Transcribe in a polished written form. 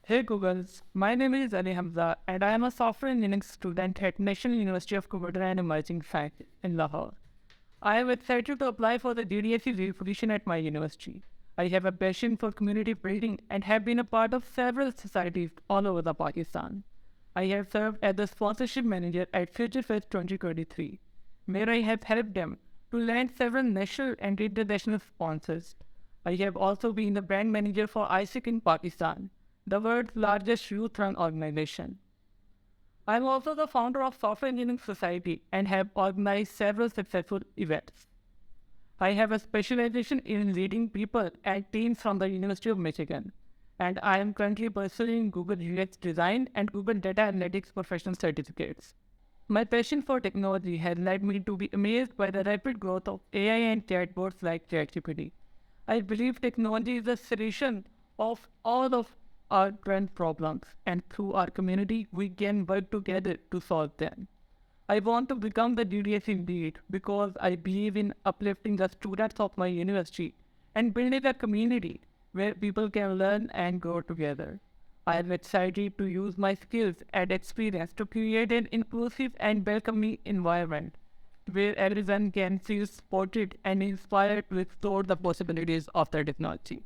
Hey Google, my name is Hamza and I am a software engineering student at National University of Computer and Emerging Sciences in Lahore. I am excited to apply for the GDSC Lead position at my university. I have a passion for community building and have been a part of several societies all over the Pakistan. I have served as the sponsorship manager at Future Fest 2023, where I have helped them to land several national and international sponsors. I have also been the brand manager for ISIC in Pakistan, the world's largest youth-run organization. I am also the founder of Software Engineering Society and have organized several successful events. I have a specialization in leading people and teams from the University of Michigan, and I am currently pursuing Google UX Design and Google Data Analytics professional certificates. My passion for technology has led me to be amazed by the rapid growth of AI and chatbots like ChatGPT. I believe technology is the solution of all of our current problems, and through our community, we can work together to solve them. I want to become the GDSC lead because I believe in uplifting the students of my university and building a community where people can learn and grow together. I am excited to use my skills and experience to create an inclusive and welcoming environment where everyone can feel supported and inspired to explore the possibilities of the technology.